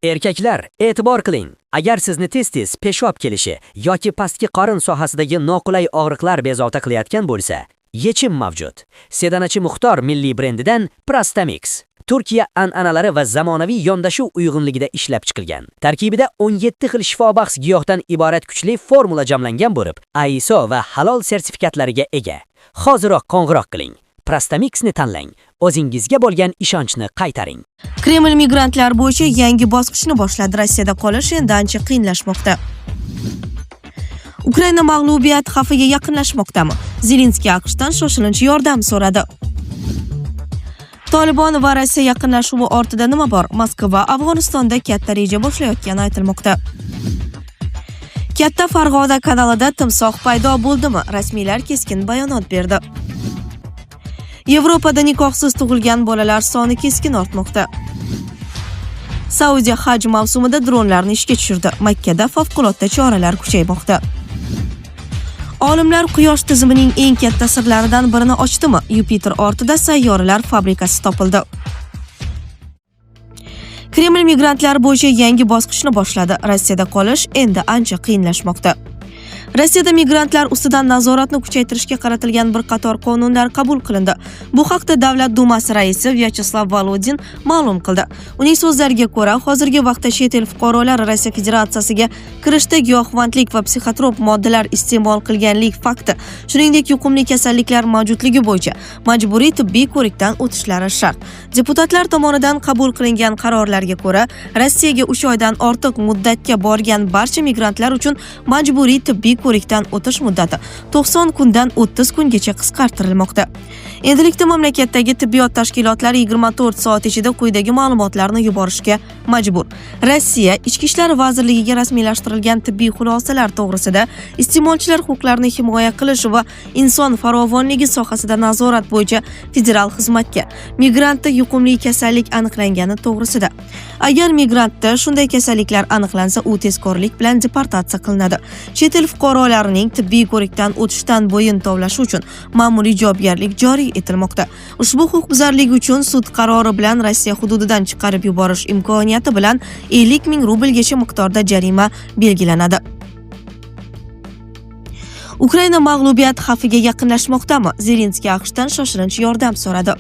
Erkaklar, e'tibor qiling. Agar sizni tez-tez peshob kelishi yoki pastki qorin sohasidagi noqulay og'riqlar bezovta qilayotgan bo'lsa, yechim mavjud. Sedanachi Muxtor milliy brendidan Prastamix. Turkiya an'analari va zamonaviy yondashuv uyg'unligida ishlab chiqilgan. Tarkibida 17 xil shifobaxsh giyohdan iborat kuchli formula jamlangan bo'lib, ISO va halol sertifikatlariga ega. Hoziroq qo'ng'iroq qiling. Prastamixni tanlang. O'zingizga bo'lgan ishonchni qaytaring. Kreml migrantlar bo'yicha yangi bosqichni boshladi. Rossiyada qolish endi ancha qiyinlashmoqda. Ukraina mag'lubiyat xavfiga yaqinlashmoqdami? Zelenskiy AQShdan shoshilinch yordam so'radi. Tolibon va Rossiya yaqinlashuvi ortida nima bor? Moskva Afg'onistonda katta reja boshlayotgani aytilmoqda. Katta Farg'ona kanalida timsoh paydo bo'ldimi? Rasmiylar keskin bayonot berdi. Yevropada nikohsiz tug'ilgan bolalar soni keskin ortmoqda. Saudiya haj mavsumida dronlarni ishga tushirdi. Makkada favqulodda choralar kuchaymoqda. Olimlar Quyosh tizimining eng katta sirlaridan birini ochdimi? Yupiter ortida sayyoralar fabrikasi topildi. Kreml migrantlar bo'yicha yangi bosqichni boshladi. Rossiyada qolish endi ancha qiyinlashmoqda. Rossiyada migrantlar ustidan nazoratni kuchaytirishga qaratilgan bir qator qonunlar qabul qilindi. Bu haqda Davlat dumasi raisi Vyacheslav Volodin ma'lum qildi. Uning so'zlariga ko'ra, hozirgi vaqtda chet el fuqarolari Rossiya Federatsiyasiga kirishda giyohvandlik va psixotrop moddalar iste'mol qilganlik fakti, shuningdek yuqumli kasalliklar mavjudligi bo'yicha majburiy tibbiy ko'rikdan o'tishlari shart. Deputatlar tomonidan qabul qilingan qarorlarga ko'ra, Rossiyaga 3 oydan ortiq muddatga borgan barcha migrantlar uchun majburiy tibbiy ko'rikdan o'tish muddati 90 kundan 30 kungacha qisqartirilmoqda. Endilikda mamlakatdagi tibbiyot tashkilotlari 24 soat ichida quyidagi ma'lumotlarni yuborishga majbur. Rossiya Ichki ishlar vazirligiga rasmiylashtirilgan tibbiy xulosalar to'g'risida iste'molchilar huquqlarini himoya qilish va inson farovonligi sohasida nazorat bo'yicha federal xizmatga migrantda yuqumli kasallik aniqlangani to'g'risida. Agar migrantda shunday kasalliklar aniqlansa, u tezkorlik bilan deportatsiya qilinadi. Chet el fuqarolarining tibbiy ko'rikdan o'tishdan bo'yin tovlashi uchun ma'muriy javobgarlik joriy etilmoqda. Ushbu huquqbuzarlik uchun sud qarori bilan Rossiya hududidan chiqarib yuborish imkoniyati bilan 50 ming rublgacha miqdorda jarima belgilanadi. Ukraina mag'lubiyat xavfiga yaqinlashmoqdami? Zelenskiy AQShdan shoshilinch yordam so'radi.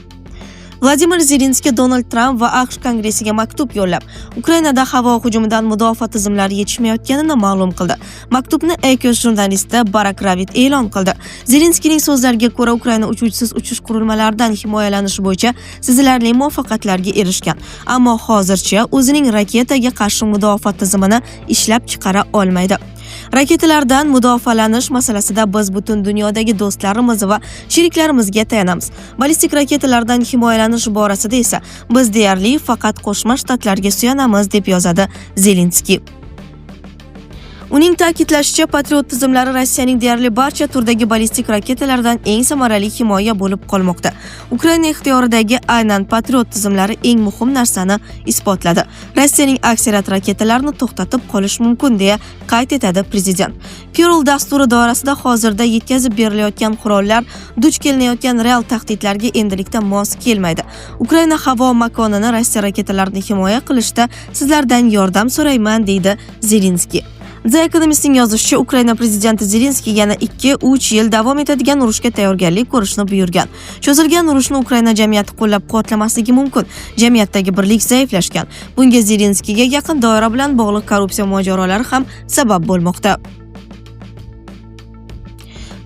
Vladimir Zelenskiy Donald Trump va AQSh kongressiga maktub yo'llab, Ukrainada havo hujumidan mudofaa tizimlari yetishmayotganini ma'lum qildi. Maktubni Axios jurnalisti Barak Ravid e'lon qildi. Zelenskiyning so'zlariga ko'ra, Ukraina uchuvchisiz uchish qurilmalaridan himoyalanish bo'yicha sezilarli muvaffaqiyatlarga erishgan, ammo hozircha o'zining raketaga qarshi mudofaa tizimini ishlab chiqara olmaydi. Raketalardan mudofaalash masalasida biz butun dunyodagi do'stlarimiz va sheriklarimizga tayanamiz. Ballistik raketalardan himoyalanish borasida esa biz deyarli faqat Qo'shma Shtatlarga suyanamiz, deb yozadi Zelenskiy. Uning ta'kidlashicha, Patriot tizimlari Rossiyaning deyarli barcha turdagi ballistik raketalardan eng samarali himoya bo'lib qolmoqda. Ukraina ixtiyoridagi aynan Patriot tizimlari eng muhim narsani isbotladi. Rossiyaning aksariyat raketalarini to'xtatib qolish mumkin, deya qayd etadi prezident. Pearl dasturi doirasida hozirda yetkazib berilayotgan qurollar duch kelinayotgan real tahdidlarga endilikda mos kelmaydi. Ukraina havo makonini Rossiya raketalarini himoya qilishda sizlardan yordam so'rayman, deydi Zelenskiy. The Economist'ning yozishicha, Ukraina prezidenti Zelenskiy yana 2-3 yil davom etadigan urushga tayyorgarlik ko'rishni buyurgan. Cho'zilgan urushni Ukraina jamiyati qo'llab-quvvatlamasligi mumkin. Jamiyatdagi birlik zaiflashgan. Bunga Zelenskiyga yaqin doira bilan bog'liq korrupsiya mojarolari ham sabab bo'lmoqda.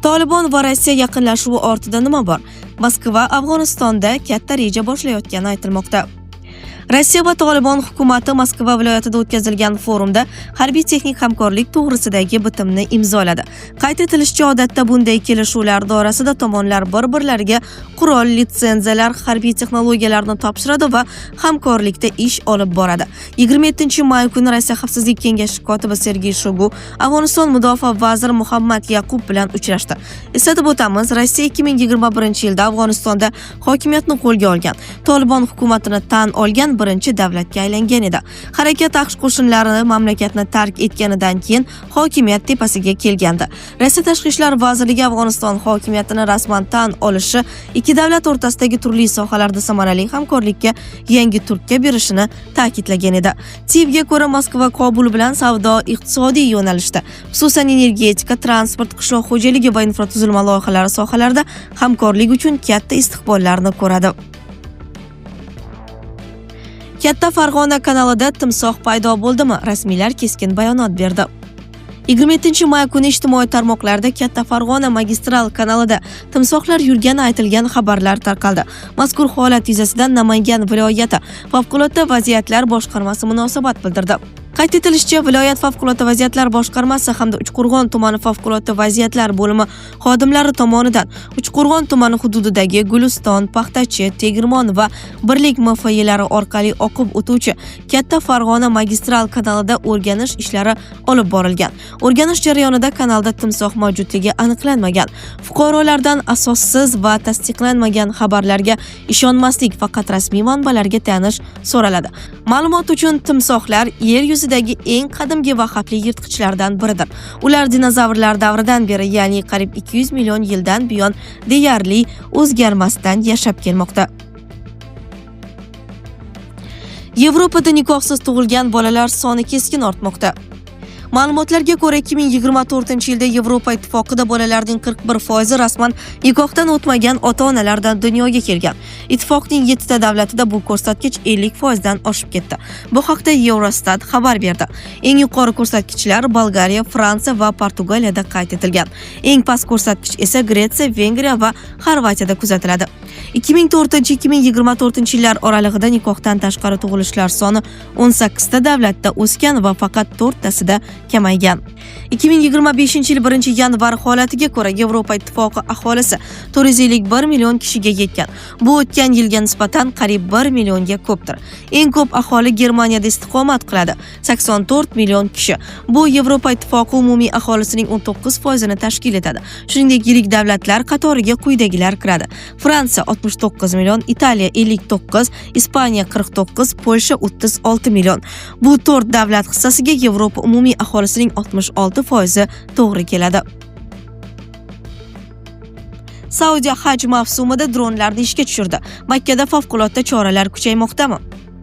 Tolibon va Rossiya yaqinlashuvi ortida nima bor? Moskva Afg'onistonda katta reja boshlayotgani aytilmoqda. Rossiya va Tolibon hukumati Moskva viloyatida o'tkazilgan forumda harbiy texnik hamkorlik to'g'risidagi bitimni imzoladi. Qayd etilishicha, odatda bunday kelishuvlar doirasida tomonlar bir-birlariga qurol, litsenziyalar, harbiy texnologiyalarni topshiradi va hamkorlikda ish olib boradi. 27-may kuni Rossiya Xavfsizlik kengashi kotibi Sergey Shoigu Afg'oniston mudofaa vaziri Muhammad Yaqub bilan uchrashdi. Eslatib o'tamiz, Rossiya 2021-yilda Afg'onistonda hokimiyatni qo'lga olgan, Tolibon hukumatini tan olgan, birinchi davlatga aylangan edi. Harakat AQSh qo'shinlari mamlakatni tark etganidan keyin hokimiyat tepasiga kelgandi. Rossiya tashqi ishlar vazirligi Afg'oniston hokimiyatini rasman tan olishi ikki davlat o'rtasidagi turli sohalarda samarali hamkorlikka yangi turtki berishini ta'kidlagan edi. TIVga ko'ra Moskva Kobul bilan savdo-iqtisodiy yo'nalishda, xususan energetika, transport, qishloq xo'jaligi va infratuzilma loyihalari sohalarida hamkorlik uchun katta istiqbollarni ko'radi. Katta Farg'ona kanalida timsoh paydo bo'ldimi? Rasmiylar keskin bayonot berdi. 27-may kuni ijtimoiy tarmoqlarda Katta Farg'ona magistral kanalida timsohlar yurgani aytilgan xabarlar tarqaldi. Mazkur holat yuzasidan Namangan viloyati favqulodda vaziyatlar boshqarmasi munosabat bildirdi. Qayd etilishicha, viloyat favqulodda vaziyatlar boshqarmasi hamda Uchqo'rg'on tumani favqulodda vaziyatlar bo'limi xodimlari tomonidan Uchqo'rg'on tumani hududidagi Guliston, Paxtachi, Tegirmon va Birlik MFYlari orqali oqib o'tuvchi Katta Farg'ona magistral kanalida o'rganish ishlari olib borilgan. O'rganish jarayonida kanalda timsoh mavjudligi aniqlanmagan. Fuqarolardan asossiz va tasdiqlanmagan xabarlarga ishonmaslik, faqat rasmiy manbalarga tanish so'raladi. Ma'lumot uchun, timsohlar yer yuzidagi eng qadimgi va xavfli yirtqichlardan biridir. Ular dinozavrlar davridan beri, ya'ni qariyb 200 million yildan buyon deyarli o'zgarmasdan yashab kelmoqda. Yevropada nikohsiz tug'ilgan bolalar soni keskin ortmoqda. Ma'lumotlarga ko'ra, 2024-yilda Yevropa ittifoqida bolalarning 41% rasman nikohdan o'tmagan ota-onalardan dunyoga kelgan. Ittifoqning 7 ta davlatida bu ko'rsatkich 50% dan oshib ketdi. Bu haqda Eurostat xabar berdi. Eng yuqori ko'rsatkichlar Bolgariya, Fransiya va Portugaliyada qayd etilgan. Eng past ko'rsatkich esa Gretsiya, Vengriya va Xorvatiyada kuzatiladi. 2004-2024 yillar oralig'ida nikohdan tashqari tug'ilishlar soni 18 ta davlatda o'sgan va faqat 4 tasida kamaygan. 2025-yil 1-yanvar holatiga ko'ra Yevropa ittifoqi aholisi 451 million kishiga yetgan. Bu o'tgan yilga nisbatan qariyb 1 millionga ko'pdir. Eng ko'p aholi Germaniyada istiqomat qiladi, 84 million kishi. Bu Yevropa ittifoqi umumiy aholisining 19% ni tashkil etadi. Shuningdek, yirik davlatlar qatoriga quyidagilar kiradi: Fransiya 69 million, Italiya 59, Ispaniya 49, Polsha 36 million. Bu 4 davlat hissasiga Yevropa umumiy aholisining 66% to'g'ri keladi. Saudiya haj mavsumida dronlarni ishga tushirdi. Makkada favqulodda choralar kuchaymoqdami?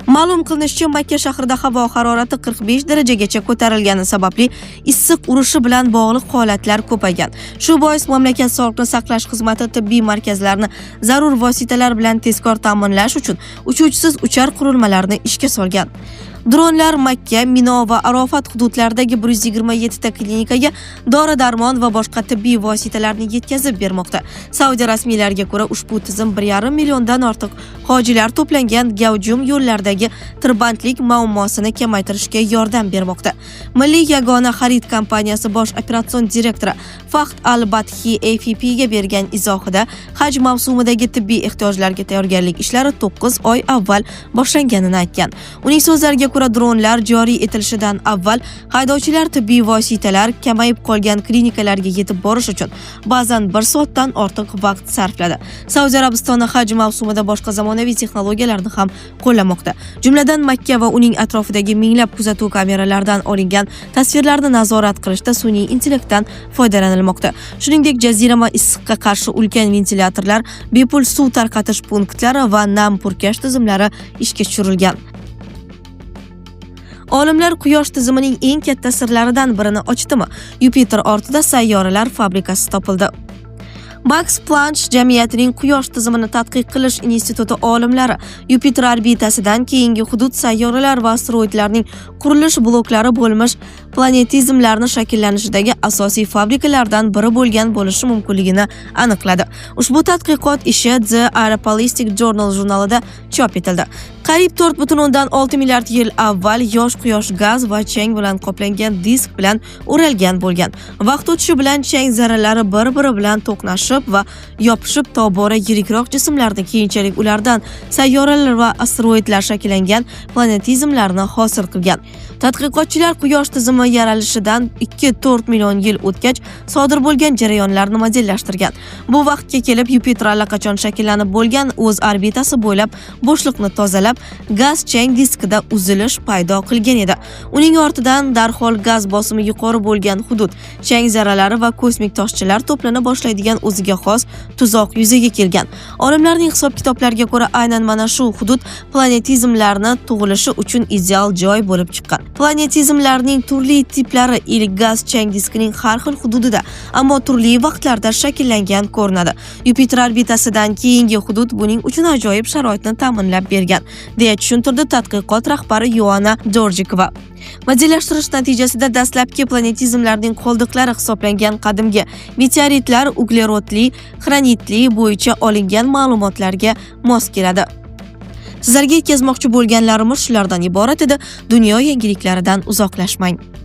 Ma'lum qilinishicha, Makka shahrida havo harorati 45 darajagacha ko'tarilgani sababli issiq urishi bilan bog'liq holatlar ko'paygan. Shu bois mamlakat sog'liqni saqlash xizmati tibbiy markazlarni zarur vositalar bilan tezkor ta'minlash uchun uchuvchisiz uchar qurilmalarni ishga solgan. Dronlar Makka, Mino va Arofat hududlaridagi 127 ta klinikaga dori-darmon va boshqa tibbiy vositalarni yetkazib bermoqda. Saudiya rasmiylariga ko'ra, ushbu tizim 1,5 milliondan ortiq hojilar to'plangan gavjum yo'llardagi tirbandlik muammosini kamaytirishga yordam bermoqda. Milliy yagona xarid kompaniyasi bosh operatsion direktori Fahd Al-Badhi AFP'ga bergan izohida haj mavsumidagi tibbiy ehtiyojlarga tayyorgarlik ishlari 9 oy avval boshlanganini aytgan. Uning so'zlariga ko'ra, dronlar joriy etilishidan avval haydovchilar tibbiy vositalar kamayib qolgan klinikalarga yetib borish uchun ba'zan 1 soatdan ortiq vaqt sarfladi. Saudiya Arabistoni haj mavsumida boshqa zamonaviy texnologiyalarni ham qo'llamoqda. Jumladan, Makka va uning atrofidagi minglab kuzatuv kameralaridan olingan tasvirlarni nazorat qilishda sun'iy intellektdan foydalanilmoqda. Shuningdek, jazirama issiqqa qarshi ulkan ventilyatorlar, bepul suv tarqatish punktlari va nam purkash tizimlari ishga tushirilgan. Olimlar Quyosh tizimining eng katta sirlaridan birini ochdimi? Yupiter ortida sayyoralar fabrikasi topildi. Max Planck jamiyatining Quyosh tizimini tadqiq qilish instituti olimlari Yupiter orbitasidan keyingi hudud sayyoralar va asteroidlarning qurilish bloklari bo'lmish planetizmlarni shakllanishidagi asosiy fabrikalardan biri bo'lgan bo'lishi mumkinligini aniqladi. Ushbu tadqiqot ishi The Aeroballistic Journal jurnalida chop etildi. Qariyb 4,6 milliard yil avval yosh quyosh gaz va chang bilan qoplangan disk bilan o'ralgan bo'lgan. Vaqt o'tishi bilan chang zarralari bir-biri bilan to'qnashib va yopishib tobora yirikroq jismlarni, keyinchalik ulardan sayyoralar va asteroidlar shakllangan planetizmlarni hosil qilgan. Tadqiqotchilar Quyosh tizimi yaralishidan 2-4 million yil o'tgach sodir bo'lgan jarayonlarni modellashtirgan. Bu vaqtga kelib Yupiter allaqachon shakllanib bo'lgan, o'z orbitasi bo'ylab bo'shliqni tozalab, gaz chang diskida uzilish paydo qilgan edi. Uning ortidan darhol gaz bosimi yuqori bo'lgan hudud, chang zarralari va kosmik toshchalar to'plana boshlaydigan o'ziga xos tuzoq yuzaga kelgan. Olimlarning hisob-kitoblariga ko'ra, aynan mana shu hudud planetizmlarni tug'ilishi uchun ideal joy bo'lib chiqqan. Planetizmlarning turli tiplari ilk gaz chang diskining har xil hududida, ammo turli vaqtlarda shakllangan ko'rinadi. Yupiter orbitasidan keyingi hudud buning uchun ajoyib sharoitni ta'minlab bergan, deya tushuntirdi tadqiqot rahbari Yoana Georgikova. Modellashtirish natijasida dastlabki planetizmlarning qoldiqlari hisoblangan qadimgi meteoritlar uglerodli, granitli bo'yicha olingan ma'lumotlarga mos keladi. Sizlarga yetkazmoqchi bo'lganlarimiz shulardan iborat edi. Dunyo yangiliklaridan uzoqlashmang.